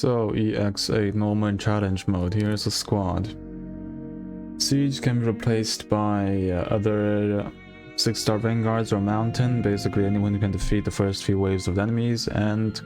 So, EX-8 normal and challenge mode. Here's a squad. Siege can be replaced by other 6-star vanguards or mountain. Basically anyone who can defeat the first few waves of enemies and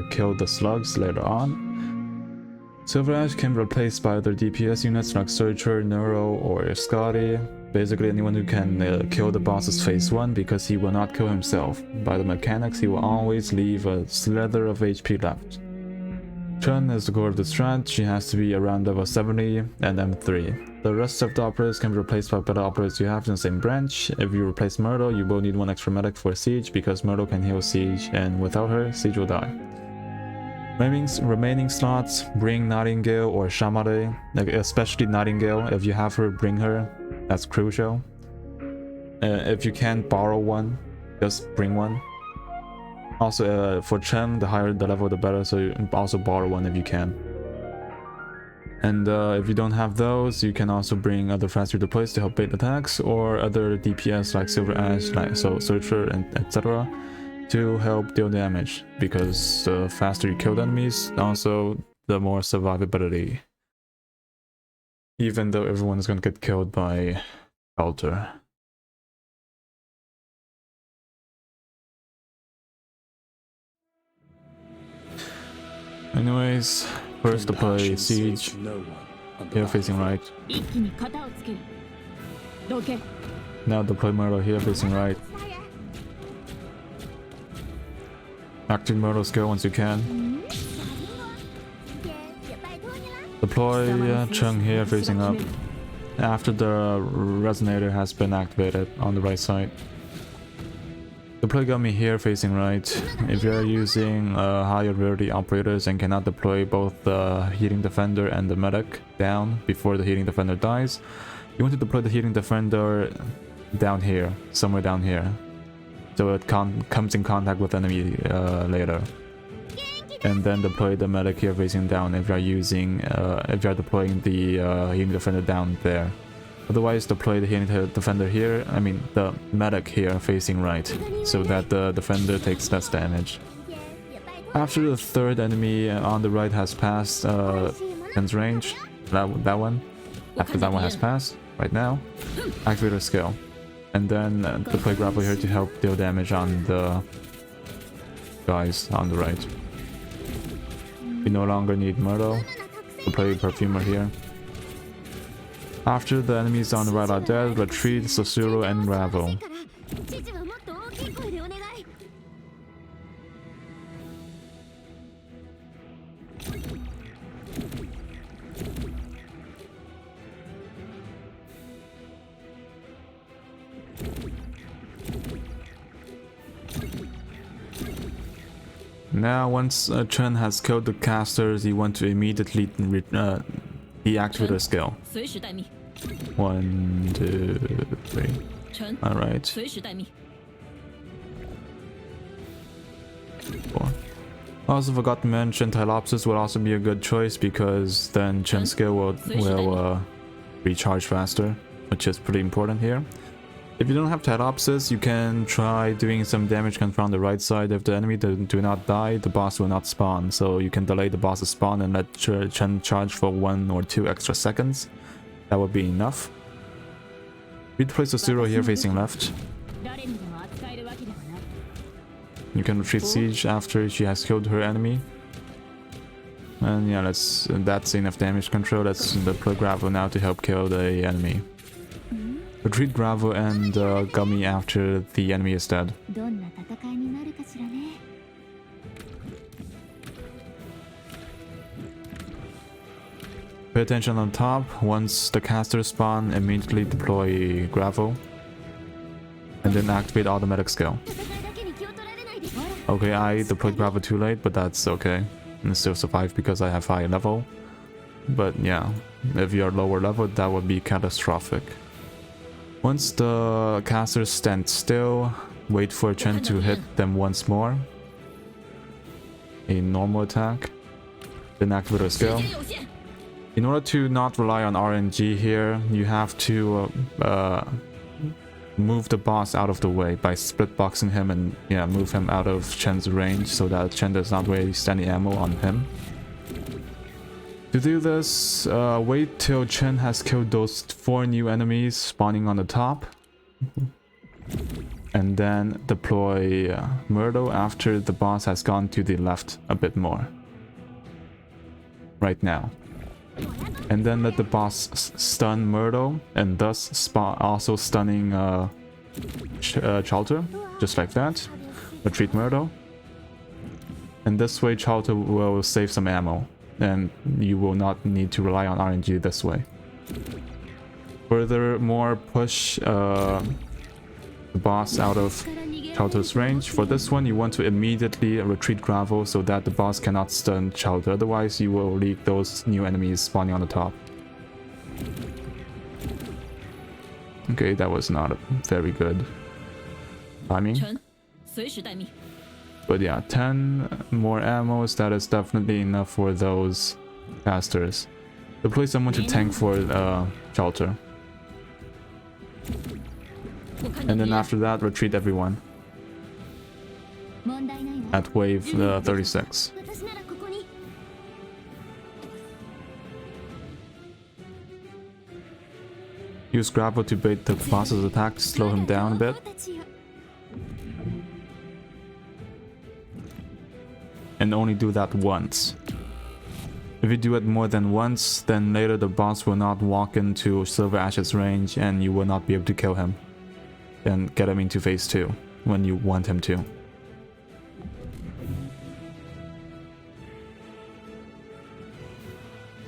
kill the slugs later on. Silver Ash can be replaced by other DPS units like Searcher, Neuro, or Scotty. Basically anyone who can kill the boss's phase 1 because he will not kill himself. By the mechanics, he will always leave a slither of HP left. Chun is the core of the strat. She has to be around level 70 and M3. The rest of the operators can be replaced by better operators you have in the same branch. If you replace Myrtle, you will need one extra medic for Siege because Myrtle can heal Siege, and without her, Siege will die. Remaining slots, bring Nightingale or Shamare, especially Nightingale. If you have her, bring her. That's crucial. If you can't borrow one, just bring one. Also, for Chen, the higher the level, the better, so you also borrow one if you can. And if you don't have those, you can also bring other faster deploys to help bait attacks, or other DPS like Silver Ash, like Searcher, and etc. to help deal damage, because the faster you kill the enemies, also the more survivability. Even though everyone is gonna get killed by Chalter. Anyways, first to play Siege, here facing right. Now deploy Myrtle here facing right. Active Myrtle skill once you can. Deploy Chung here facing up, after the resonator has been activated on the right side. Deploy Gummy here facing right. If you're using higher rarity operators and cannot deploy both the Healing Defender and the Medic down before the Healing Defender dies, you want to deploy the Healing Defender down here, somewhere down here, so it comes in contact with enemy later. And then deploy the Medic here facing down if you're deploying the Healing Defender down there. Otherwise, deploy the Healing Defender here, the Medic here facing right, so that the Defender takes less damage. After the third enemy on the right has passed Chen's range, that one, after that one has passed, right now, activate her skill. And then deploy Grapple here to help deal damage on the guys on the right. We no longer need Myrtle, deploy Perfumer here. After the enemies on the right are dead, retreat, Susuru, and Gravel. Now, once Chen has killed the casters, you want to immediately deactivate her skill. 1, 2, 3. Alright. 4. Also forgot to mention Tylopsis will also be a good choice, because then Chen's skill will recharge faster, which is pretty important here. If you don't have Tylopsis, you can try doing some damage control on the right side. If the enemy do not die, the boss will not spawn, so you can delay the boss's spawn and let Chen charge for 1 or 2 extra seconds. That would be enough. We place the Zero here facing left. You can retreat Siege after she has killed her enemy. And yeah, that's enough damage control. Let's deploy Gravel now to help kill the enemy. Retreat Gravel and Gummy after the enemy is dead. Pay attention on top. Once the casters spawn, immediately deploy Gravel. And then activate automatic skill. Okay, I deployed Gravel too late, but that's okay. And still survive because I have high level. But yeah, if you're lower level, that would be catastrophic. Once the casters stand still, wait for Chen to hit them once more. A normal attack. Then activate her skill. In order to not rely on RNG here, you have to move the boss out of the way by split boxing him and move him out of Chen's range so that Chen does not waste any ammo on him. To do this, wait till Chen has killed those 4 new enemies spawning on the top. And then deploy Myrtle after the boss has gone to the left a bit more. Right now. And then let the boss stun Myrtle, and thus also stunning Chalter, just like that. Retreat Myrtle. And this way Chalter will save some ammo, and you will not need to rely on RNG this way. Furthermore, push the boss out of Chalter's range. For this one, you want to immediately retreat Gravel so that the boss cannot stun Chalter, otherwise you will leak those new enemies spawning on the top. Okay, that was not a very good timing. But yeah, 10 more ammos, that is definitely enough for those casters. Deploy someone to tank for Chalter. And then after that, retreat everyone. At wave 36. Use Gravel to bait the boss's attack to slow him down a bit. And only do that once. If you do it more than once, then later the boss will not walk into Silver Ash's range and you will not be able to kill him. And get him into phase 2 when you want him to.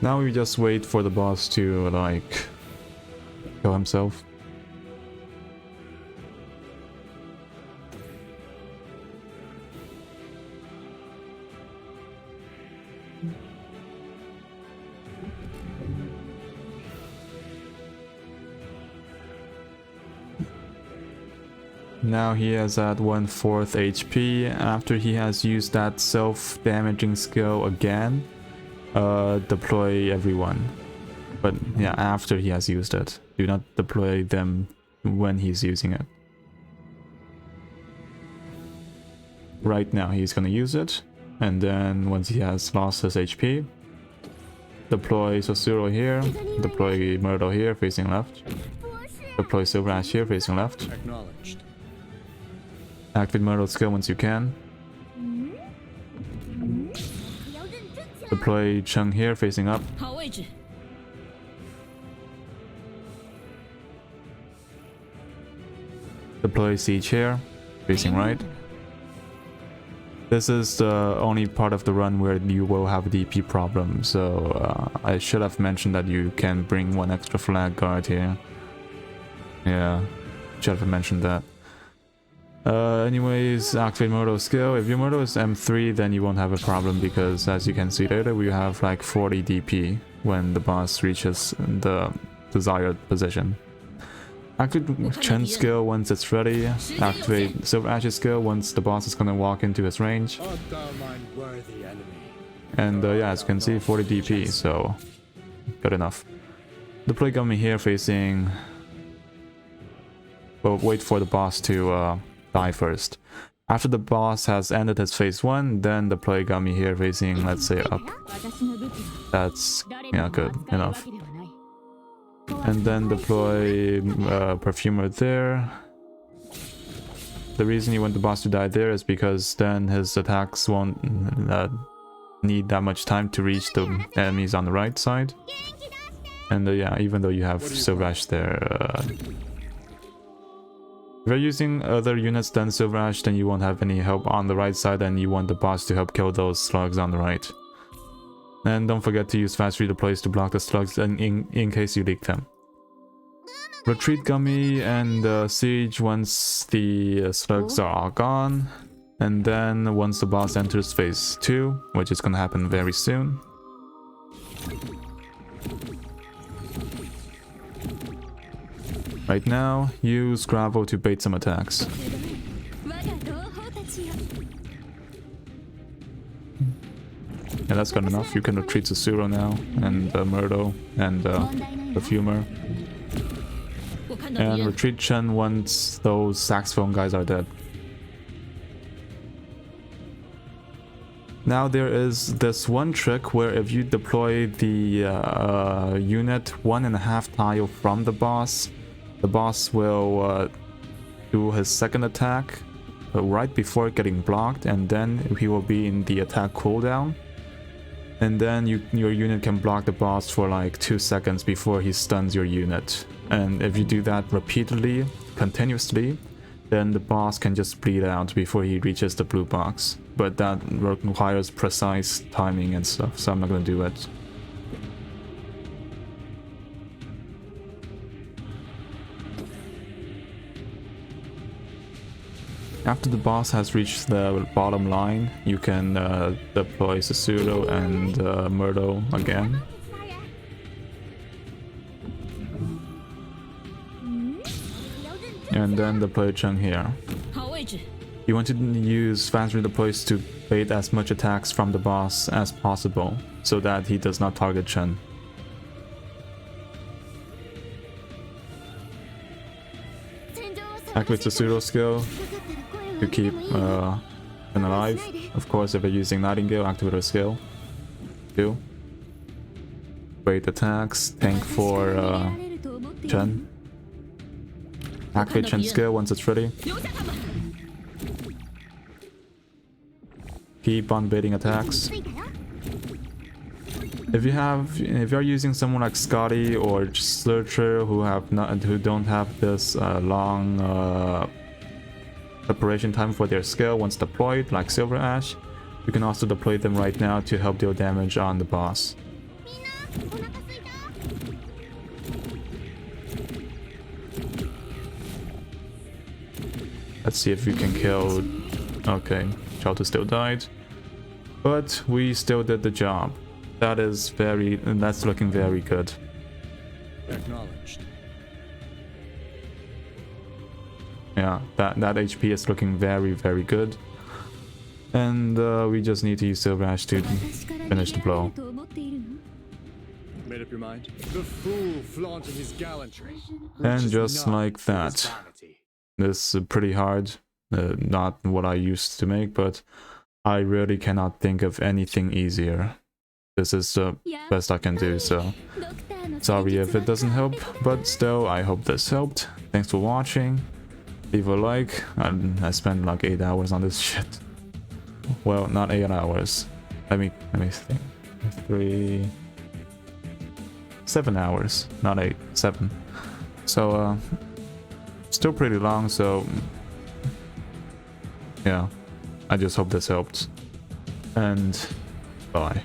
Now we just wait for the boss to, like, kill himself. Now he is at 1/4 HP. After he has used that self-damaging skill again, deploy everyone. But yeah, after he has used it. Do not deploy them when he's using it. Right now he's gonna use it, and then once he has lost his HP, deploy Sosuro here, deploy Myrtle here facing left, deploy Silver Ash here facing left. Acknowledged. Activate Myrtle's skill once you can. Deploy Cheng here facing up. Deploy Siege here facing right. This is the only part of the run where you will have a DP problem, so I should have mentioned that you can bring 1 extra flag guard here. Yeah, should have mentioned that. Anyways, activate Myrtle's skill. If your Myrtle is M3, then you won't have a problem, because as you can see later, we have like 40 DP when the boss reaches the desired position. Activate Chen's skill once it's ready. Activate Silver Ash's skill once the boss is gonna walk into his range. And yeah, as you can see, 40 DP, so good enough. Deploy Gummy here facing... Well, wait for the boss to die first. After the boss has ended his phase 1, then deploy Gummy here facing, let's say, up. That's, yeah, good enough. And then deploy Perfumer there. The reason you want the boss to die there is because then his attacks won't need that much time to reach the enemies on the right side. And yeah, even though you have Silver Ash there, if you're using other units than Silver Ash, then you won't have any help on the right side, and you want the boss to help kill those slugs on the right. And don't forget to use fast redeploys to block the slugs in case you leak them. Retreat Gummy and Siege once the slugs are all gone. And then once the boss enters phase 2, which is gonna happen very soon. Right now, use Gravel to bait some attacks. Yeah, that's good enough. You can retreat Sosuro now, and Myrtle, and Perfumer. And retreat Chen once those saxophone guys are dead. Now there is this one trick where if you deploy the unit 1.5 tile from the boss will do his second attack right before getting blocked, and then he will be in the attack cooldown. And then your unit can block the boss for like 2 seconds before he stuns your unit. And if you do that repeatedly, continuously, then the boss can just bleed out before he reaches the blue box. But that requires precise timing and stuff, so I'm not gonna do it. After the boss has reached the bottom line, you can deploy Sasuro and Myrtle again. And then deploy Chung here. You want to use fast redeploys to bait as much attacks from the boss as possible, so that he does not target Chen. Activate the pseudo skill to keep Chen alive. Of course, if you're using Nightingale, activate her skill. 2. Bait attacks, tank for Chen. Activate Chen's skill once it's ready. Keep on baiting attacks. If you're using someone like Scotty or Searcher who don't have this long preparation time for their skill once deployed, like Silver Ash, you can also deploy them right now to help deal damage on the boss. Let's see if we can kill... Okay, Chalter still died. But we still did the job. That's looking very good. Acknowledged. Yeah, that HP is looking very, very good. And we just need to use Silver Ash to finish the blow. Made up your mind? The fool flaunting his gallantry. And just like that. This is pretty hard. Not what I used to make, but I really cannot think of anything easier. This is the best I can do, so sorry if it doesn't help, but still I hope this helped. Thanks for watching. Leave a like. I spent like 8 hours on this shit. Well, not 8 hours. Let me think. 7 hours, not 8, 7. So still pretty long, so yeah, I just hope this helped, and bye.